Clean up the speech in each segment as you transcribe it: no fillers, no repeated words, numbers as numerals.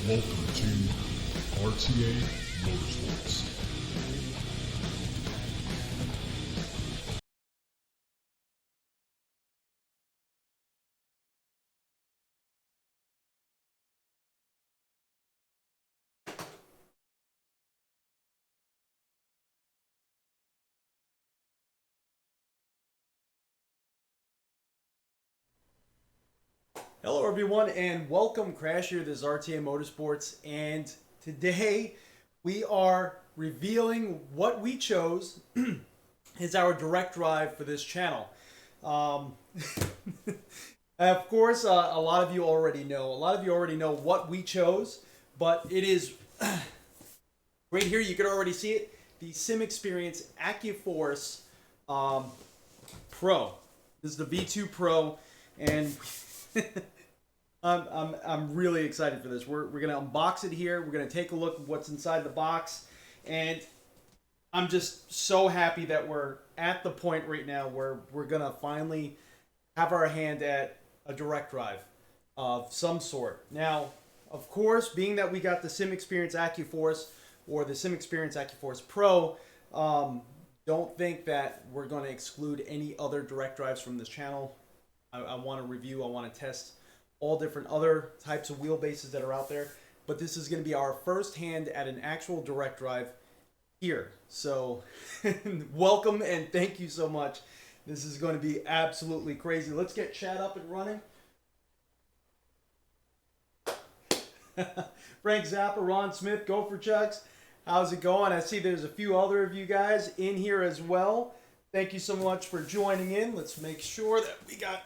Welcome to RTA Motorsports. Hello everyone and welcome Crasher. This is RTA Motorsports, and today we are revealing what we chose as our direct drive for this channel. Of course, a lot of you already know. A lot of you already know what we chose, but it is right here. You can already see it. The SimExperience accuforce Pro. This is the V2 Pro, and I'm really excited for this. We're gonna unbox it here. We're gonna take a look at what's inside the box, and I'm just so happy that we're at the point right now where we're gonna finally have our hand at a direct drive of some sort. Now, of course, being that we got the SimExperience accuforce or the SimExperience accuforce Pro, don't think that we're going to exclude any other direct drives from this channel. I want to review, I want to test all different other types of wheelbases that are out there, but this is going to be our first hand at an actual direct drive here. So welcome and thank you so much. This is going to be absolutely crazy. Let's get chat up and running. Frank Zappa, Ron Smith, Gopher Chucks, how's it going? I see there's a few other of you guys in here as well. Thank you so much for joining in. Let's make sure that we got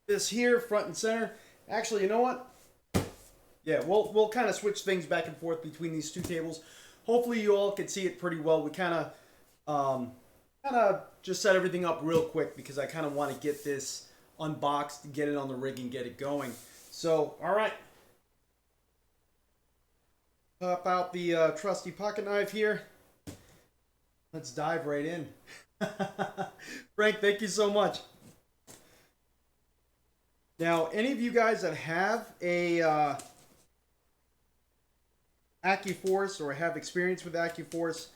this here front and center. Actually, you know what? Yeah, we'll kind of switch things back and forth between these two tables. Hopefully you all can see it pretty well. We kind of just set everything up real quick because I kind of want to get this unboxed, get it on the rig, and get it going. So, all right. Pop out the trusty pocket knife here. Let's dive right in. Frank, thank you so much. Now, any of you guys that have a accuforce or have experience with accuforce,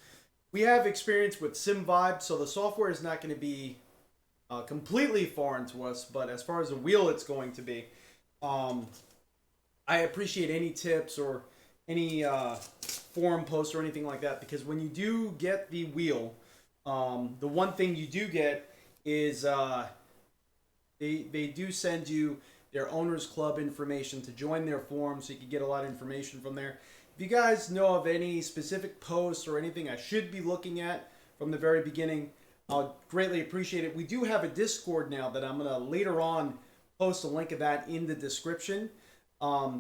we have experience with simvibe, so the software is not going to be completely foreign to us, but as far as the wheel, it's going to be. I appreciate any tips or any forum posts or anything like that, because when you do get the wheel, the one thing you do get is they do send you their owners club information to join their forum, so you can get a lot of information from there. If you guys know of any specific posts or anything I should be looking at from the very beginning, I'll greatly appreciate it. We do have a Discord now that I'm going to later on post a link of that in the description.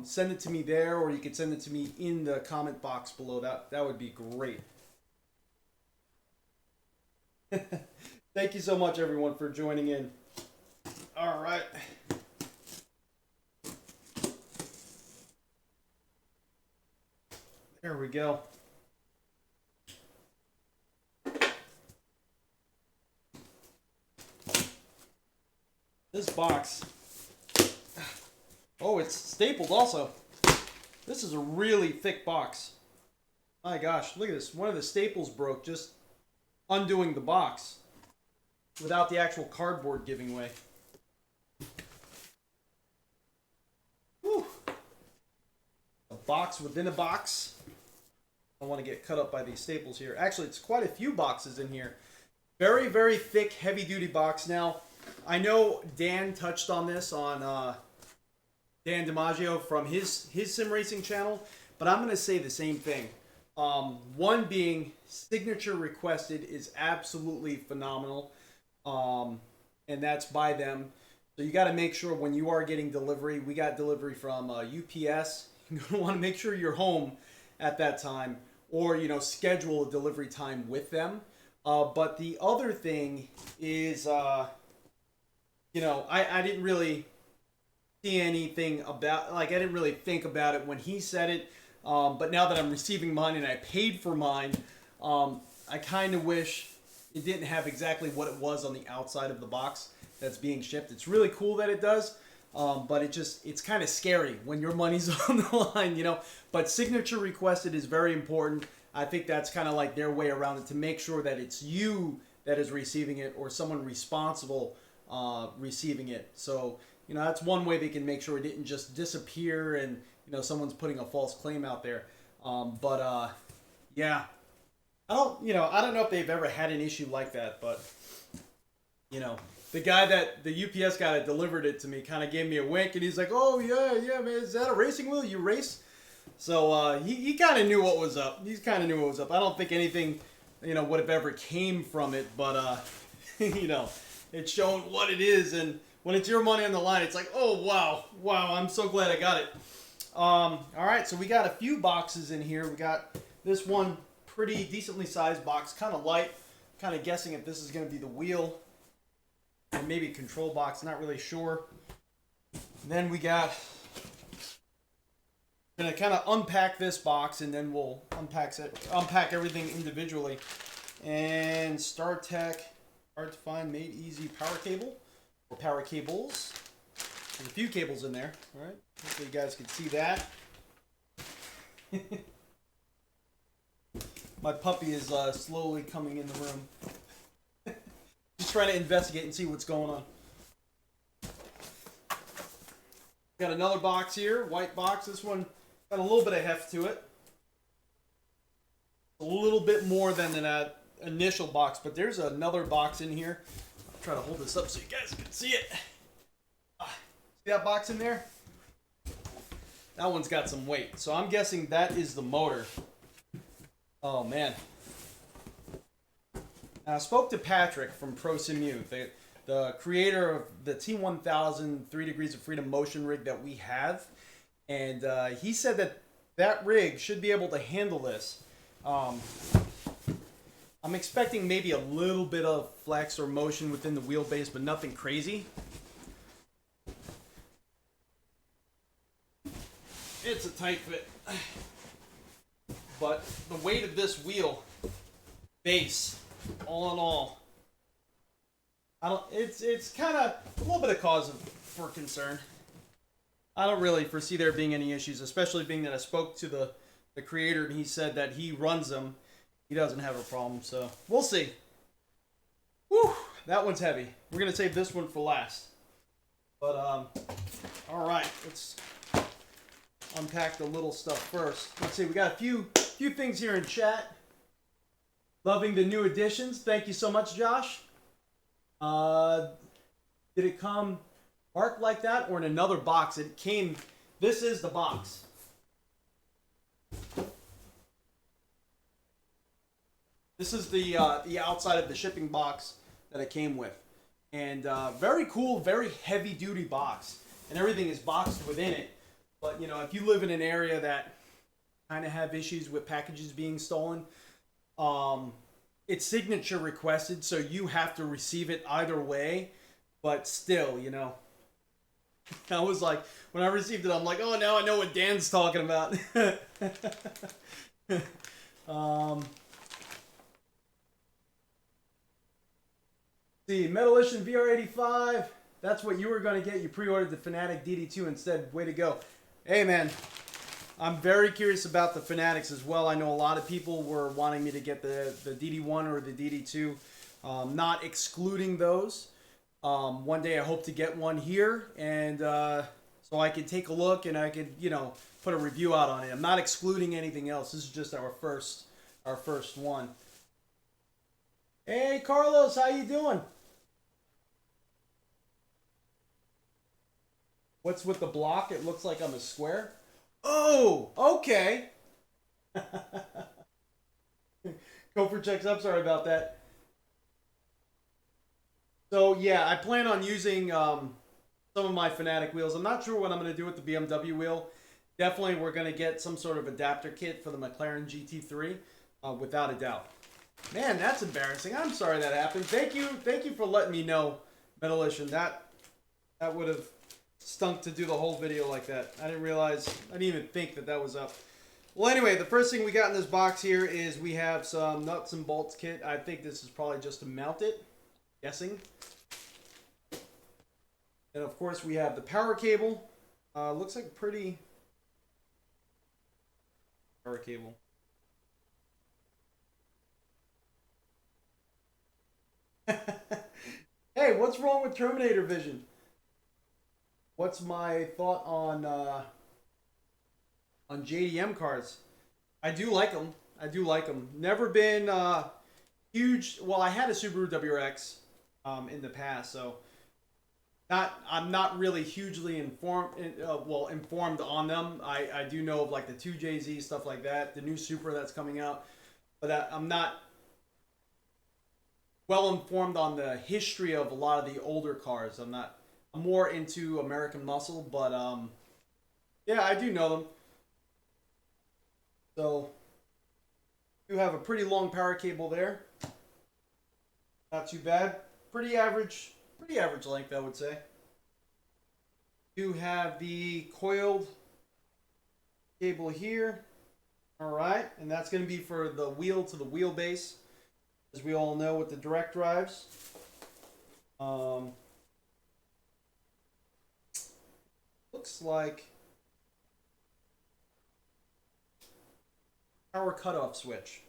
Send it to me there, or you can send it to me in the comment box below. That would be great. Thank you so much, everyone, for joining in. All right. There we go. This box. Oh, it's stapled also. This is a really thick box. My gosh, look at this. One of the staples broke just undoing the box without the actual cardboard giving way. Whew. A box within a box. I don't want to get cut up by these staples here. Actually, it's quite a few boxes in here. Very, very thick, heavy-duty box. Now, I know Dan touched on this on Dan DiMaggio from his sim racing channel, but I'm going to say the same thing. One being signature requested is absolutely phenomenal, and that's by them. So you got to make sure when you are getting delivery, we got delivery from UPS. You're going to want to make sure you're home at that time, or schedule a delivery time with them. But the other thing is, I didn't really see anything about, I didn't really think about it when he said it, but now that I'm receiving mine and I paid for mine, I kind of wish it didn't have exactly what it was on the outside of the box that's being shipped. It's really cool that it does, But it's kind of scary when your money's on the line, you know. But signature requested is very important. I think that's kind of like their way around it, to make sure that it's you that is receiving it, or someone responsible receiving it. So, you know, that's one way they can make sure it didn't just disappear and, you know, someone's putting a false claim out there. Yeah, I don't know if they've ever had an issue like that, but, you know, the UPS guy that delivered it to me kind of gave me a wink, and he's like, "Oh yeah, man, is that a racing wheel? You race?" So he kind of knew what was up. He kind of knew what was up. I don't think anything, you know, would have ever came from it, but you know, it's showing what it is, and when it's your money on the line, it's like, oh wow, I'm so glad I got it. All right, so we got a few boxes in here. We got this one pretty decently sized box, kind of light. Kind of guessing if this is going to be the wheel, and maybe control box. Not really sure. And then we got. Gonna kind of unpack this box, and then we'll unpack everything individually. And StarTech, hard to find, made easy power cable, or power cables. There's a few cables in there. All right, hopefully you guys can see that. My puppy is slowly coming in the room. Just trying to investigate and see what's going on. Got another box here, white box. This one got a little bit of heft to it. A little bit more than that initial box, but there's another box in here. I'll try to hold this up so you guys can see it. See that box in there? That one's got some weight. So I'm guessing that is the motor. Oh, man. Now, I spoke to Patrick from Prosimu, the creator of the T1000 3 Degrees of Freedom motion rig that we have. And he said that rig should be able to handle this. I'm expecting maybe a little bit of flex or motion within the wheelbase, but nothing crazy. It's a tight fit. But the weight of this wheel base, all in all, it's kind of a little bit of cause for concern. I don't really foresee there being any issues, especially being that I spoke to the creator, and he said that he runs them. He doesn't have a problem, so we'll see. Whew, that one's heavy. We're going to save this one for last. But, all right, let's unpack the little stuff first. Let's see, we got a few things here in chat. Loving the new additions. Thank you so much, Josh. Did it come marked like that or in another box? It came, this is the box. This is the outside of the shipping box that it came with. And very cool, very heavy duty box. And everything is boxed within it. But, you know, if you live in an area that kind of have issues with packages being stolen, it's signature requested, so you have to receive it either way. But still, you know, I was like, when I received it, I'm like, oh, now I know what Dan's talking about. See, Metalition VR85, that's what you were going to get. You pre-ordered the Fanatec DD2 instead. Way to go. Hey, man, I'm very curious about the Fanatics as well. I know a lot of people were wanting me to get the DD1 or the DD2, not excluding those. One day I hope to get one here, and so I could take a look and I could, you know, put a review out on it. I'm not excluding anything else. This is just our first one. Hey, Carlos, how you doing? What's with the block? It looks like I'm a square. Oh, okay. Gopher checks up. Sorry about that. So, yeah, I plan on using some of my Fanatec wheels. I'm not sure what I'm going to do with the BMW wheel. Definitely we're going to get some sort of adapter kit for the McLaren GT3, without a doubt. Man, that's embarrassing. I'm sorry that happened. Thank you for letting me know, Metalition. That would have stunk to do the whole video like that. I didn't even think that was up. Well, anyway, the first thing we got in this box here is we have some nuts and bolts kit. I think this is probably just to mount it. Guessing. And of course we have the power cable. Looks like a pretty power cable. Hey, what's wrong with Terminator Vision? What's my thought on JDM cars? I do like them. I do like them. Never been huge. Well, I had a Subaru WRX in the past, so I'm not really hugely informed on them. I do know of like the 2JZ, stuff like that, the new Supra that's coming out, but I'm not well informed on the history of a lot of the older cars. I'm more into American muscle, but yeah, I do know them. So you have a pretty long power cable there. Not too bad. Pretty average length, I would say. You have the coiled cable here. All right, and that's going to be for the wheel to the wheelbase, as we all know with the direct drives. Looks like power cutoff switch.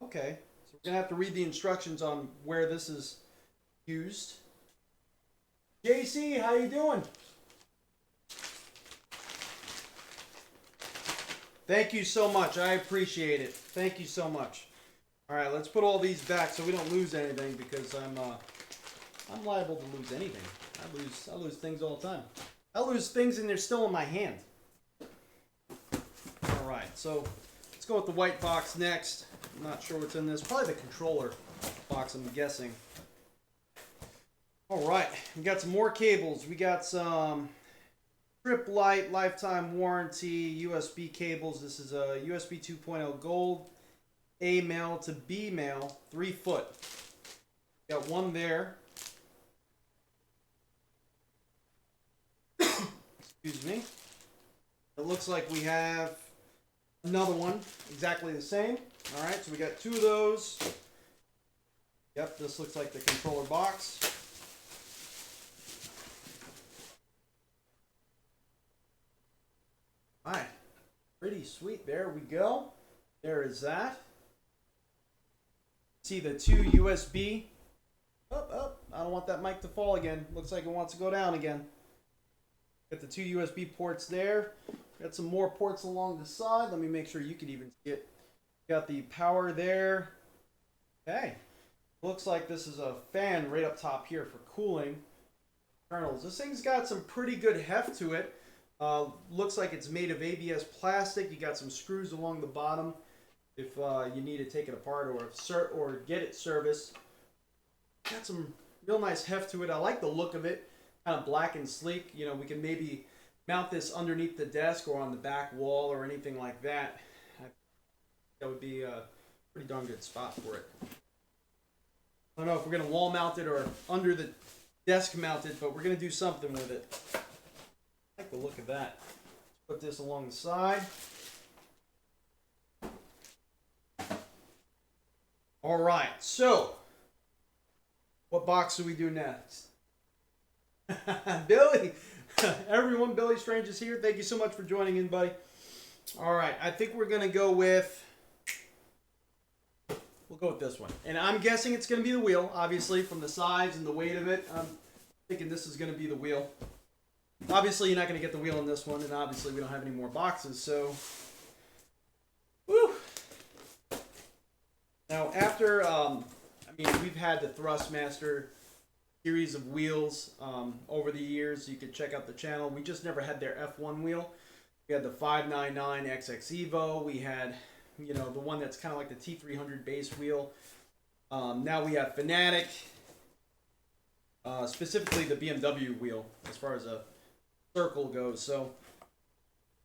Okay, so we're gonna have to read the instructions on where this is used. JC, how you doing? Thank you so much. I appreciate it. Thank you so much. All right, let's put all these back so we don't lose anything, because I'm liable to lose anything. I lose things all the time. I lose things and they're still in my hand. All right, so let's go with the white box next. I'm not sure what's in this. Probably the controller box, I'm guessing. All right, we got some more cables. We got some Trip Light lifetime warranty USB cables. This is a USB 2.0 gold, A male to B male, 3 foot. Got one there. Excuse me. It looks like we have another one exactly the same. All right, so we got 2 of those. Yep, this looks like the controller box. All right, pretty sweet. There we go. There is that. See the 2 USB. Oh, I don't want that mic to fall again. Looks like it wants to go down again. Got the 2 USB ports there. Got some more ports along the side. Let me make sure you can even see it. Got the power there. Okay. Looks like this is a fan right up top here for cooling. Kernels. This thing's got some pretty good heft to it. Looks like it's made of ABS plastic. You got some screws along the bottom if you need to take it apart or get it serviced. Got some real nice heft to it. I like the look of it. Kind of black and sleek. You know, we can maybe mount this underneath the desk or on the back wall or anything like that. That would be a pretty darn good spot for it. I don't know if we're going to wall mount it or under the desk mount it, but we're going to do something with it. I like the look of that. Let's put this along the side. All right, so what box do we do next? Billy, everyone, Billy Strange is here. Thank you so much for joining in, buddy. All right, I think we're going to go with, we'll go with this one. And I'm guessing it's going to be the wheel, obviously, from the size and the weight of it. I'm thinking this is going to be the wheel. Obviously, you're not going to get the wheel in this one, and obviously we don't have any more boxes, so. Woo! Now, after, we've had the Thrustmaster series of wheels over the years. You can check out the channel. We just never had their F1 wheel. We had the 599 XX Evo. We had, the one that's kind of like the T300 base wheel. Now we have Fanatec, specifically the BMW wheel as far as a circle goes. So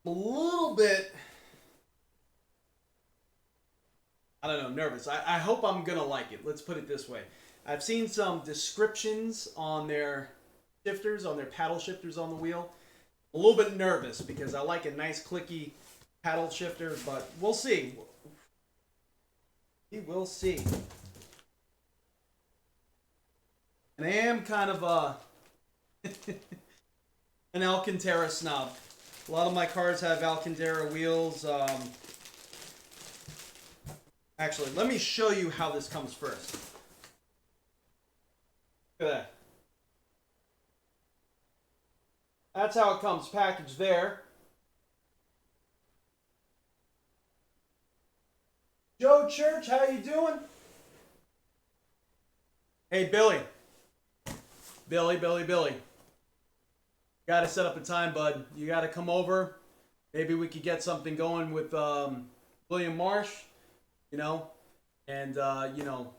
a little bit, I don't know, nervous. I hope I'm going to like it. Let's put it this way. I've seen some descriptions on their shifters, on their paddle shifters on the wheel. A little bit nervous because I like a nice clicky paddle shifter, but we'll see. We will see. And I am kind of An Alcantara snob. A lot of my cars have Alcantara wheels. Actually, let me show you how this comes first. Look at that. That's how it comes packaged there. Joe Church, how you doing? Hey, Billy. Billy. Got to set up a time, bud. You got to come over. Maybe we could get something going with William Marsh, you know, and, you know,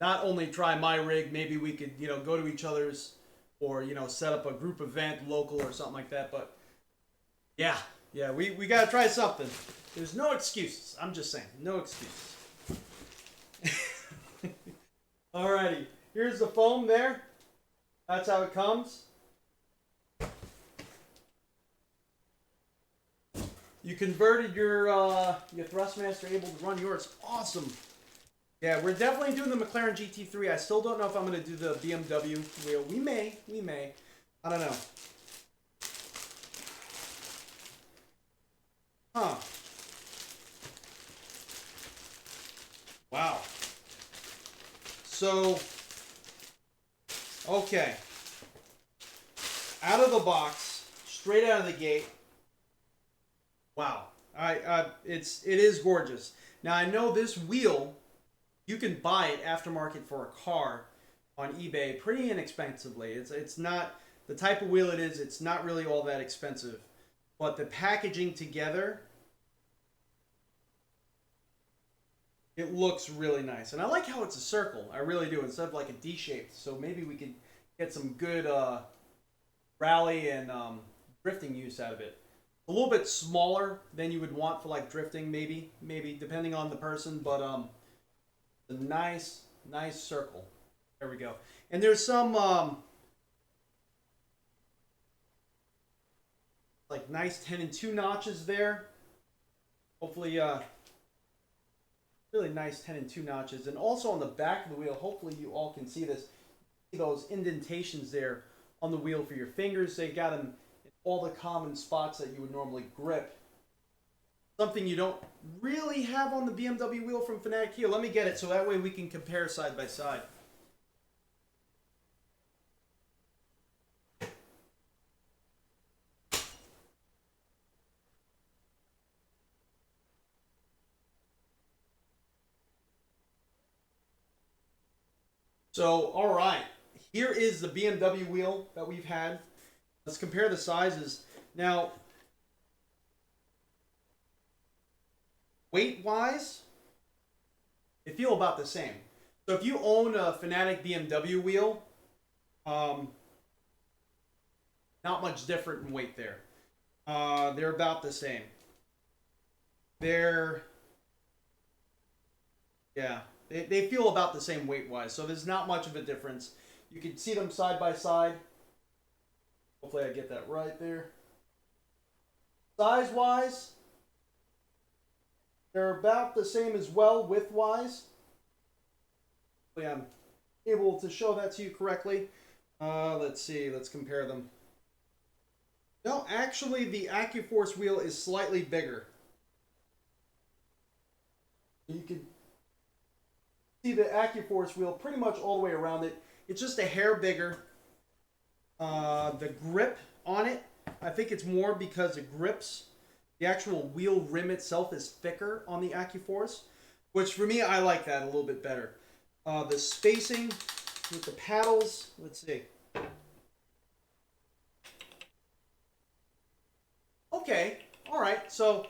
not only try my rig, maybe we could, you know, go to each other's or, you know, set up a group event local or something like that. But, yeah, we got to try something. There's no excuses. I'm just saying, no excuses. Alrighty, here's the foam there. That's how it comes. You converted your thrustmaster able to run yours. Awesome. Yeah, we're definitely doing the McLaren GT3. I still don't know if I'm going to do the BMW wheel. We may. I don't know. Huh. Wow. So, okay. Out of the box, straight out of the gate. Wow. It is gorgeous. Now I know this wheel, you can buy it aftermarket for a car on eBay pretty inexpensively. It's not the type of wheel it is. It's not really all that expensive, but the packaging together, it looks really nice. And I like how it's a circle. I really do, instead of like a D shape. So maybe we could get some good rally and drifting use out of it. A little bit smaller than you would want for like drifting, maybe depending on the person, but a nice circle. There we go. And there's some like nice 10 and 2 notches there. Hopefully really nice 10 and 2 notches. And also on the back of the wheel, hopefully you all can see this. See those indentations there on the wheel for your fingers. They got them in all the common spots that you would normally grip. Something you don't really have on the BMW wheel from Fanatec. Here, let me get it so that way we can compare side by side. So, all right, here is the BMW wheel that we've had. Let's compare the sizes. Now, weight-wise, they feel about the same. So if you own a Fanatec BMW wheel, not much different in weight there. They're about the same. They feel about the same weight-wise, so there's not much of a difference. You can see them side by side. Hopefully I get that right there. Size-wise, they're about the same as well, width-wise. Hopefully I'm able to show that to you correctly. Let's see, let's compare them. No, actually the accuforce wheel is slightly bigger. You can see the accuforce wheel pretty much all the way around it. It's just a hair bigger. The grip on it, I think it's more because it grips. The actual wheel rim itself is thicker on the accuforce, which for me, I like that a little bit better. The spacing with the paddles, let's see. Okay, all right, so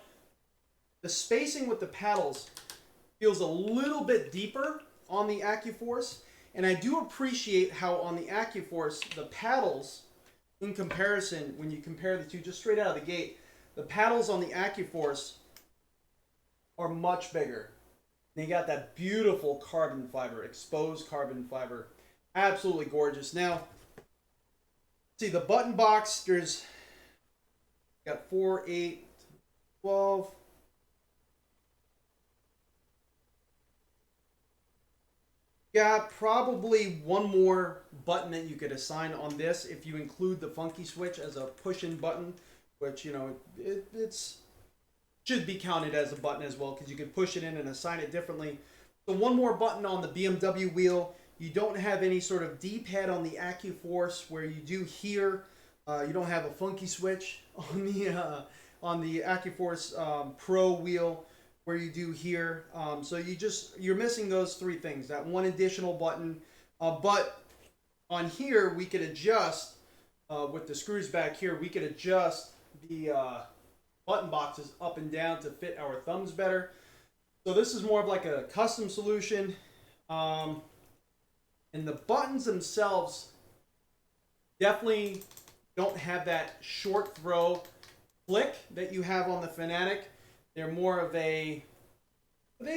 the spacing with the paddles feels a little bit deeper on the accuforce, and I do appreciate how on the accuforce, the paddles, in comparison, when you compare the two just straight out of the gate, the paddles on the accuforce are much bigger. They got that beautiful carbon fiber, exposed carbon fiber. Absolutely gorgeous. Now, see the button box, there's got 4, 8, 12. Got probably one more button that you could assign on this if you include the funky switch as a push-in button, which, you know, it's should be counted as a button as well because you can push it in and assign it differently. So one more button on the BMW wheel. You don't have any sort of D-pad on the accuforce where you do here. You don't have a funky switch on the accuforce Pro wheel where you do here. So you're missing those three things. That one additional button, but on here we could adjust with the screws back here. We could adjust the button boxes up and down to fit our thumbs better. So this is more of like a custom solution. And the buttons themselves definitely don't have that short throw click that you have on the Fanatec. They're more of they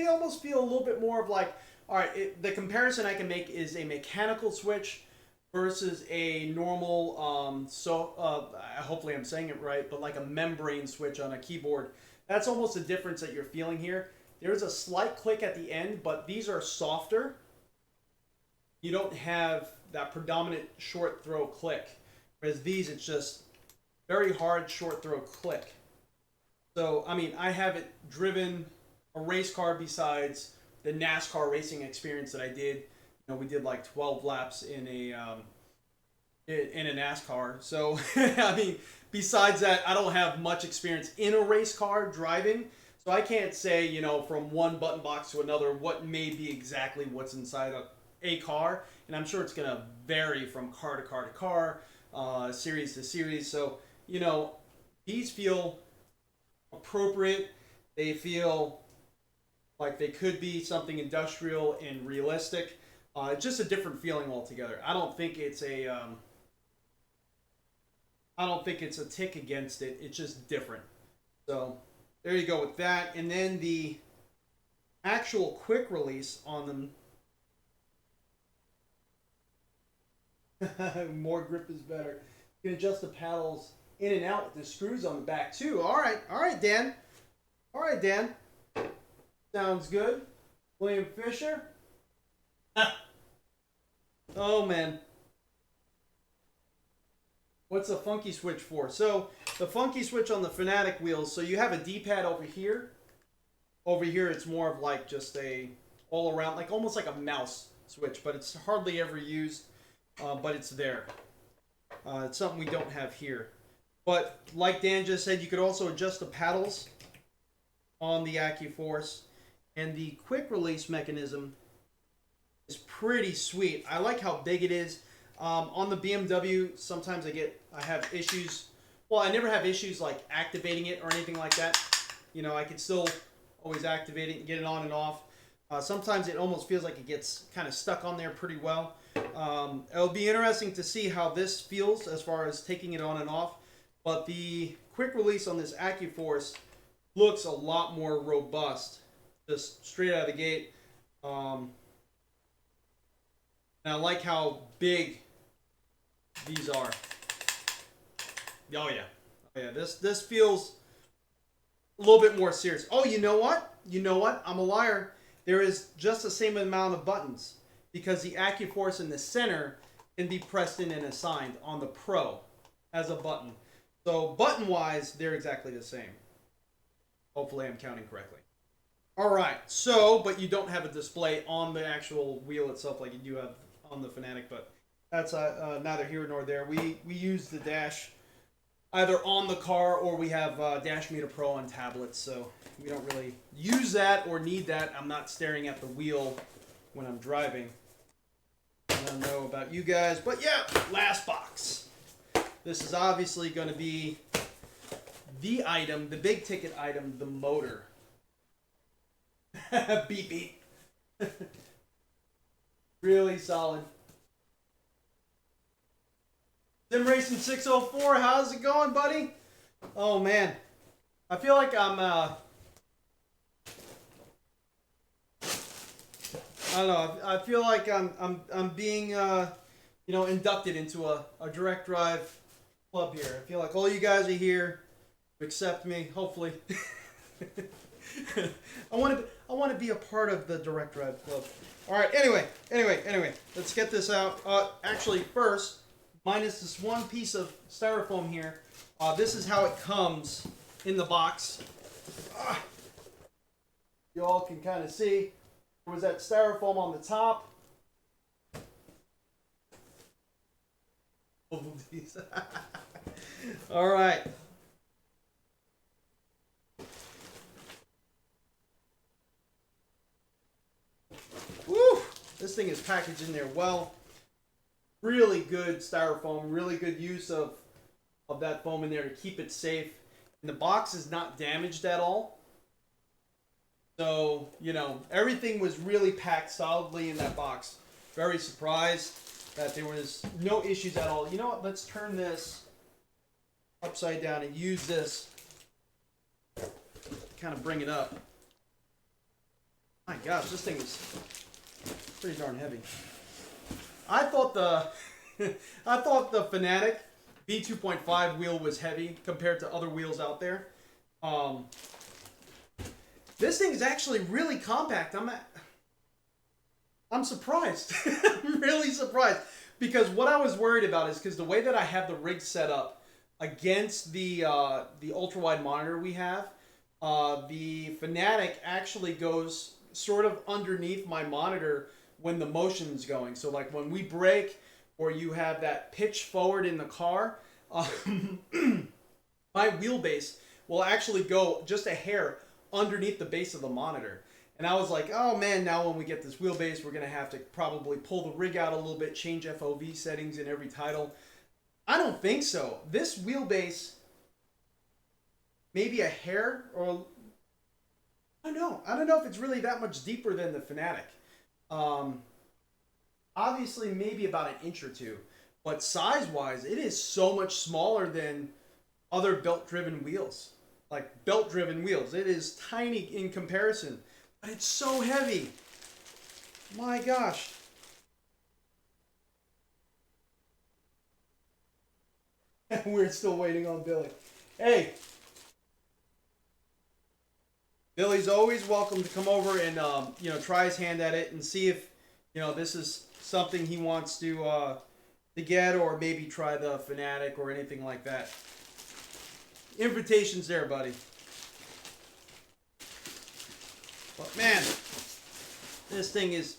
almost feel a little bit more of like, all right, the comparison I can make is a mechanical switch versus a normal, hopefully I'm saying it right, but like a membrane switch on a keyboard. That's almost the difference that you're feeling here. There's a slight click at the end, but these are softer. You don't have that predominant short throw click. Whereas these, it's just very hard short throw click. So, I mean, I haven't driven a race car besides the NASCAR racing experience that I did. You know, we did like 12 laps in a NASCAR. So, I mean, besides that, I don't have much experience in a race car driving. So I can't say, you know, from one button box to another what may be exactly what's inside a car. And I'm sure it's going to vary from car to car to car, series to series. So, you know, these feel appropriate. They feel like they could be something industrial and realistic. It's just a different feeling altogether. I don't think it's a tick against it. It's just different. So there you go with that. And then the actual quick release on them. More grip is better. You can adjust the paddles in and out with the screws on the back too. All right, Dan. All right, Dan. Sounds good. William Fisher. Oh man. What's a funky switch for? So the funky switch on the Fanatec wheels. So you have a D-pad over here. Over here, it's more of like just a all around, like almost like a mouse switch, but it's hardly ever used. But it's there. It's something we don't have here. But like Dan just said, you could also adjust the paddles on the accuforce. And the quick release mechanism is pretty sweet. I like how big it is. On the BMW, sometimes I have issues. Well, I never have issues like activating it or anything like that. You know, I can still always activate it and get it on and off. Sometimes it almost feels like it gets kind of stuck on there pretty well. It'll be interesting to see how this feels as far as taking it on and off. But the quick release on this accuforce looks a lot more robust, just straight out of the gate. And I like how big these are. Oh yeah, oh yeah. This feels a little bit more serious. Oh, you know what? I'm a liar. There is just the same amount of buttons because the accuforce in the center can be pressed in and assigned on the Pro as a button. So button-wise, they're exactly the same. Hopefully I'm counting correctly. All right, so, but you don't have a display on the actual wheel itself like you do have on the Fanatec, but that's neither here nor there. We use the dash either on the car or we have Dash Meter Pro on tablets, so we don't really use that or need that. I'm not staring at the wheel when I'm driving. I don't know about you guys, but yeah, last box. This is obviously going to be the item, the big ticket item, the motor. Beep beep. Really solid. Sim Racing 604, how's it going, buddy? Oh man, I feel like I'm I don't know. I feel like I'm being inducted into a direct drive club here. I feel like all you guys are here to accept me, hopefully. I want to be a part of the Direct Drive Club. All right. Anyway. Let's get this out. Actually, first, minus this one piece of styrofoam here. This is how it comes in the box. You all can kind of see. There was that styrofoam on the top. All right. Woo! This thing is packaged in there well. Really good styrofoam. Really good use of that foam in there to keep it safe. And the box is not damaged at all. So, you know, everything was really packed solidly in that box. Very surprised that there was no issues at all. You know what? Let's turn this upside down and use this to kind of bring it up. My gosh, this thing is pretty darn heavy. I thought the Fanatec V2.5 wheel was heavy compared to other wheels out there. This thing is actually really compact. I'm surprised. I'm really surprised. Because what I was worried about is because the way that I have the rig set up against the ultra-wide monitor we have, the Fanatec actually goes sort of underneath my monitor when the motion's going. So like when we brake or you have that pitch forward in the car, my wheelbase will actually go just a hair underneath the base of the monitor. And I was like, oh man, now when we get this wheelbase, we're going to have to probably pull the rig out a little bit, change FOV settings in every title. I don't think so. This wheelbase, maybe a hair, or I don't know. I don't know if it's really that much deeper than the Fanatec. Obviously, maybe about an inch or two. But size-wise, it is so much smaller than other belt-driven wheels. Like belt-driven wheels. It is tiny in comparison. But it's so heavy. My gosh. We're still waiting on Billy. Hey. Billy's always welcome to come over and try his hand at it and see if this is something he wants to get, or maybe try the Fanatec or anything like that. Invitation's there, buddy. But man, this thing is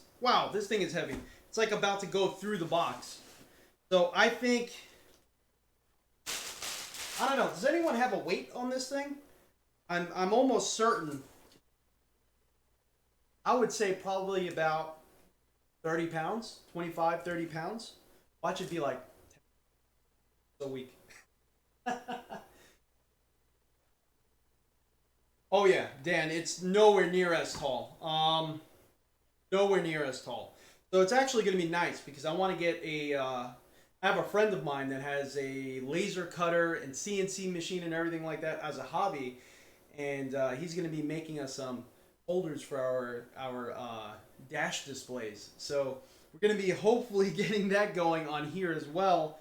heavy. It's like about to go through the box. So I think, I don't know, does anyone have a weight on this thing? I'm almost certain. I would say probably about 30 pounds, 25, 30 pounds. Watch it be like so weak. Oh yeah, Dan, it's nowhere near as tall. Nowhere near as tall. So it's actually going to be nice because I want to get I have a friend of mine that has a laser cutter and CNC machine and everything like that as a hobby. And he's going to be making us some holders for our dash displays. So we're going to be hopefully getting that going on here as well,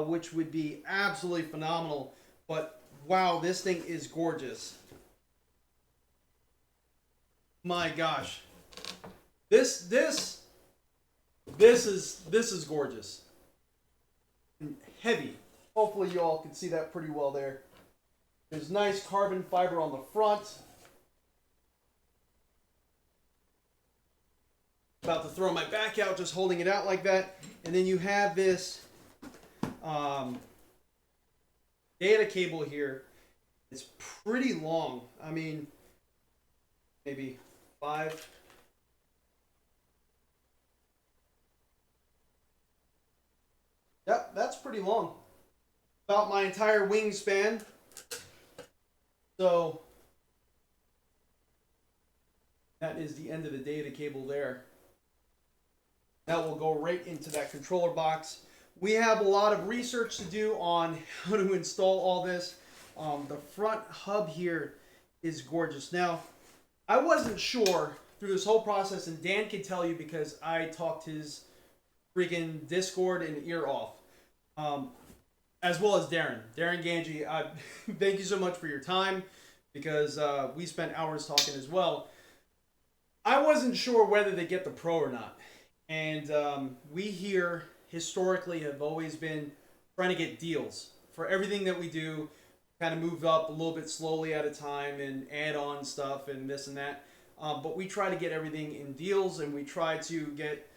which would be absolutely phenomenal. But wow, this thing is gorgeous. My gosh, this is gorgeous and heavy. Hopefully you all can see that pretty well there. There's nice carbon fiber on the front. About to throw my back out just holding it out like that. And then you have this data cable here. It's pretty long. I mean, maybe 5. Yep, that's pretty long. About my entire wingspan. So that is the end of the data cable there. That will go right into that controller box. We have a lot of research to do on how to install all this. The front hub here is gorgeous. Now, I wasn't sure through this whole process, and Dan can tell you because I talked his freaking Discord and ear off. As well as Darren Ganji. Thank you so much for your time, because we spent hours talking as well. I wasn't sure whether they get the Pro or not. And we here historically have always been trying to get deals for everything that we do, kind of move up a little bit slowly at a time and add on stuff and this and that. But we try to get everything in deals, and we try to get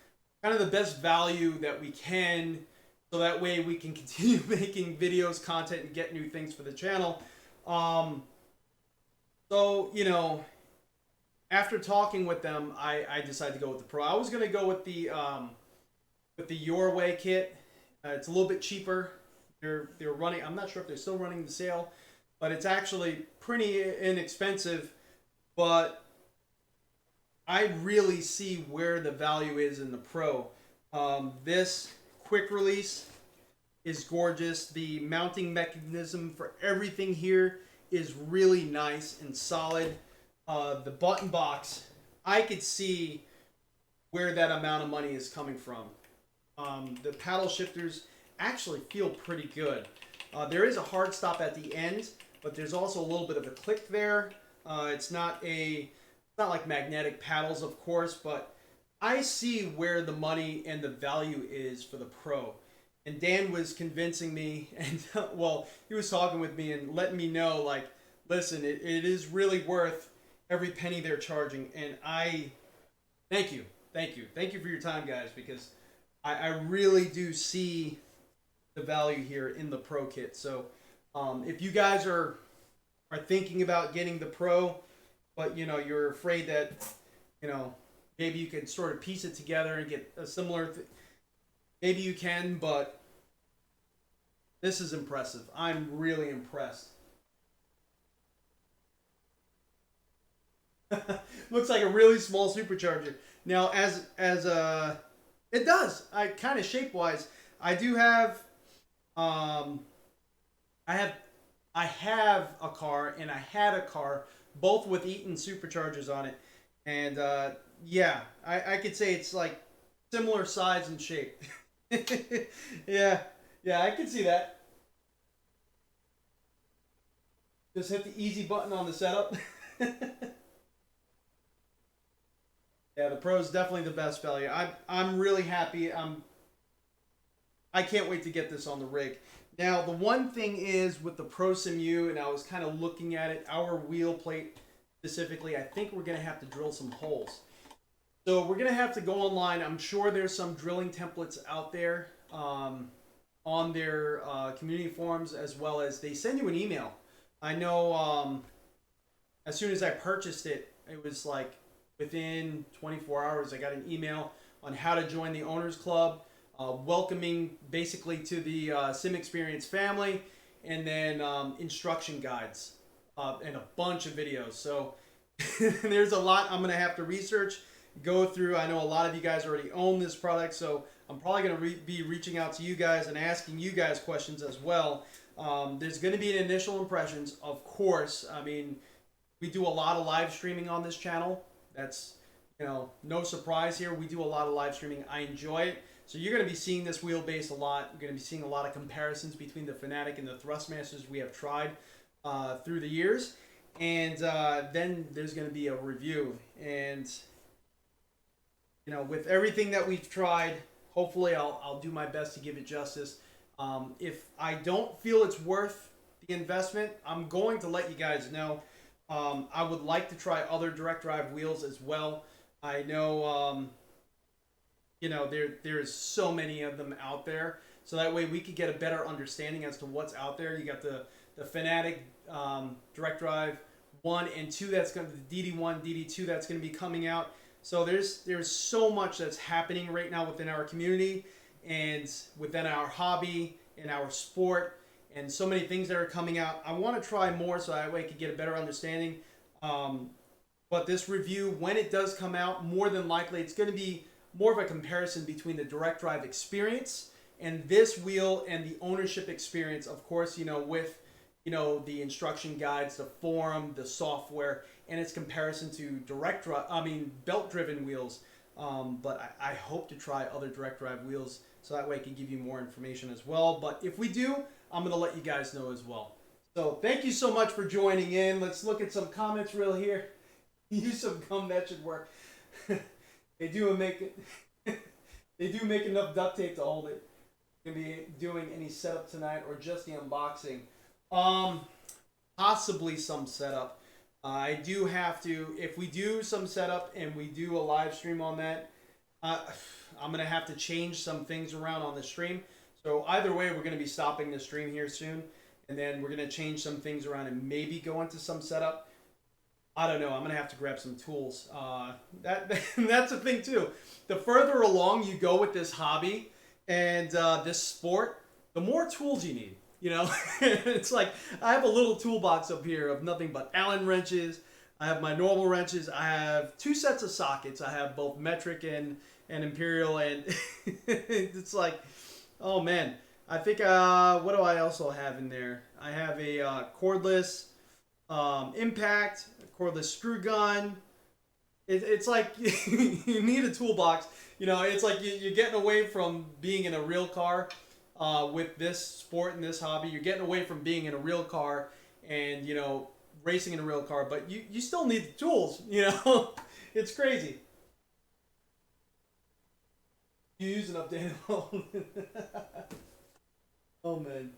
kind of the best value that we can, so that way we can continue making videos, content, and get new things for the channel. So, you know, after talking with them, I decided to go with the Pro. I was going to go with the Your Way kit. It's a little bit cheaper. They're running, I'm not sure if they're still running the sale, but it's actually pretty inexpensive. But I really see where the value is in the Pro. This quick release is gorgeous. The mounting mechanism for everything here is really nice and solid. The button box, I could see where that amount of money is coming from. The paddle shifters actually feel pretty good. There is a hard stop at the end, but there's also a little bit of a click there. It's not like magnetic paddles, of course, but I see where the money and the value is for the Pro. And Dan was convincing me, and well, he was talking with me and letting me know, like, listen, it is really worth every penny they're charging. And I thank you for your time, guys, because I really do see the value here in the Pro kit. So if you guys are thinking about getting the Pro, but you know you're afraid that maybe you could sort of piece it together and get a similar maybe you can, but this is impressive. I'm really impressed. Looks like a really small supercharger. Now, as it does, I kind of shape wise, I do have I have a car, and I had a car, both with Eaton superchargers on it, and yeah, I could say it's like similar size and shape. yeah, I can see that. Just hit the easy button on the setup. Yeah, the Pro is definitely the best value. I'm really happy. I can't wait to get this on the rig. Now, the one thing is with the Prosimu, and I was kind of looking at it, our wheel plate specifically, I think we're going to have to drill some holes. So we're going to have to go online. I'm sure there's some drilling templates out there on their community forums, as well as they send you an email. I know as soon as I purchased it, it was like within 24 hours, I got an email on how to join the Owners Club, welcoming basically to the Sim Experience family, and then instruction guides and a bunch of videos. So there's a lot I'm going to have to research, go through. I know a lot of you guys already own this product, so I'm probably going to be reaching out to you guys and asking you guys questions as well. There's going to be an initial impressions, of course. I mean, we do a lot of live streaming on this channel. That's, no surprise here. We do a lot of live streaming. I enjoy it. So you're going to be seeing this wheelbase a lot. You're going to be seeing a lot of comparisons between the Fanatec and the thrustmasters we have tried through the years. And then there's going to be a review. And, with everything that we've tried, hopefully I'll do my best to give it justice. If I don't feel it's worth the investment, I'm going to let you guys know. I would like to try other direct drive wheels as well. I know, there's so many of them out there. So that way we could get a better understanding as to what's out there. You got the Fanatec direct drive 1 and 2 that's going to the DD1, DD2 that's going to be coming out. So there's so much that's happening right now within our community and within our hobby and our sport. And so many things that are coming out. I want to try more so that way I could get a better understanding. But this review, when it does come out, more than likely it's going to be more of a comparison between the direct drive experience and this wheel and the ownership experience. Of course, with the instruction guides, the forum, the software, and its comparison to belt-driven wheels. But I hope to try other direct drive wheels so that way I can give you more information as well. But if we do, I'm going to let you guys know as well. So thank you so much for joining in. Let's look at some comments real here. Use some gum, that should work. They do make it. They do make enough duct tape to hold it. Gonna be doing any setup tonight or just the unboxing? Possibly some setup. I do have to, if we do some setup and we do a live stream on that, I'm gonna have to change some things around on the stream. So either way, we're gonna be stopping the stream here soon, and then we're gonna change some things around and maybe go into some setup. I don't know. I'm gonna have to grab some tools. That's the thing too. The further along you go with this hobby and this sport, the more tools you need. You know, it's like I have a little toolbox up here of nothing but Allen wrenches. I have my normal wrenches. I have 2 sets of sockets. I have both metric and imperial, and it's like, oh man. I think what do I also have in there? I have a cordless impact, a cordless screw gun. It's like you need a toolbox. You know, it's like you're getting away from being in a real car. With this sport and this hobby, you're getting away from being in a real car and, you know, racing in a real car, but you still need the tools, you know. It's crazy. You using up, Daniel? Oh, man.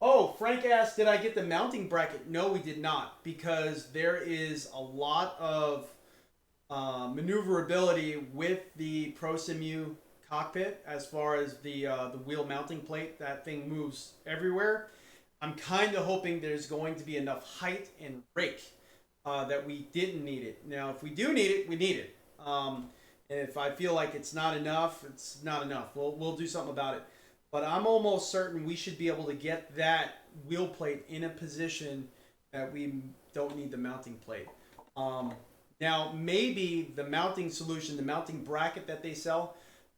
Oh, Frank asked, did I get the mounting bracket? No, we did not, because there is a lot of maneuverability with the Prosimu cockpit as far as the wheel mounting plate. That thing moves everywhere. I'm kind of hoping there's going to be enough height and rake that we didn't need it. Now, if we do need it, we need it. And if I feel like it's not enough, it's not enough. We'll do something about it. But I'm almost certain we should be able to get that wheel plate in a position that we don't need the mounting plate. Now, maybe the mounting solution, the mounting bracket that they sell,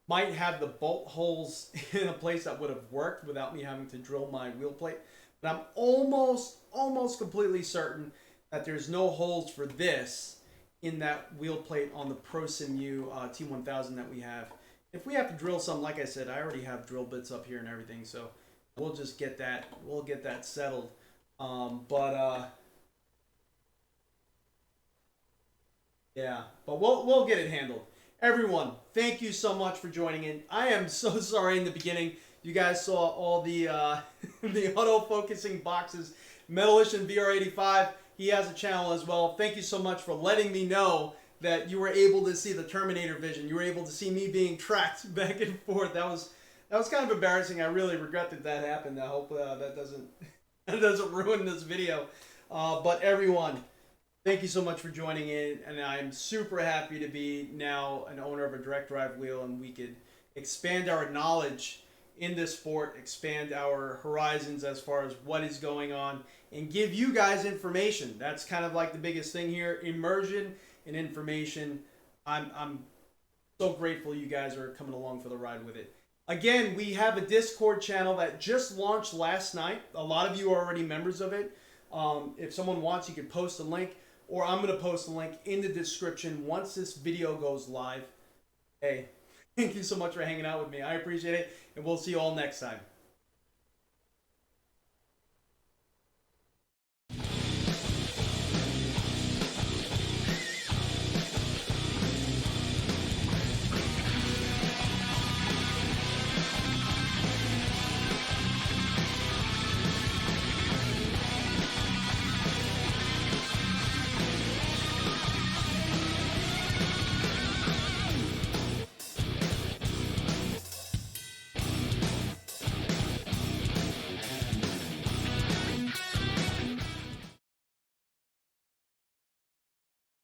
might have the bolt holes in a place that would have worked without me having to drill my wheel plate. But I'm almost completely certain that there's no holes for this in that wheel plate on the Prosimu T1000 that we have. If we have to drill some, like I said, I already have drill bits up here and everything, so we'll just get that. We'll get that settled. Yeah, but we'll get it handled. Everyone, thank you so much for joining in. I am so sorry in the beginning. You guys saw all the the auto-focusing boxes. Metalish and VR85, he has a channel as well. Thank you so much for letting me know that you were able to see the Terminator vision. You were able to see me being tracked back and forth. That was kind of embarrassing. I really regret that happened. I hope that doesn't ruin this video. But everyone, thank you so much for joining in, and I'm super happy to be now an owner of a direct drive wheel, and we could expand our knowledge in this sport, expand our horizons as far as what is going on, and give you guys information. That's kind of like the biggest thing here, immersion and information. I'm so grateful you guys are coming along for the ride with it. Again, we have a Discord channel that just launched last night. A lot of you are already members of it. If someone wants, you can post a link, or I'm going to post a link in the description once this video goes live. Hey, thank you so much for hanging out with me. I appreciate it, and we'll see you all next time.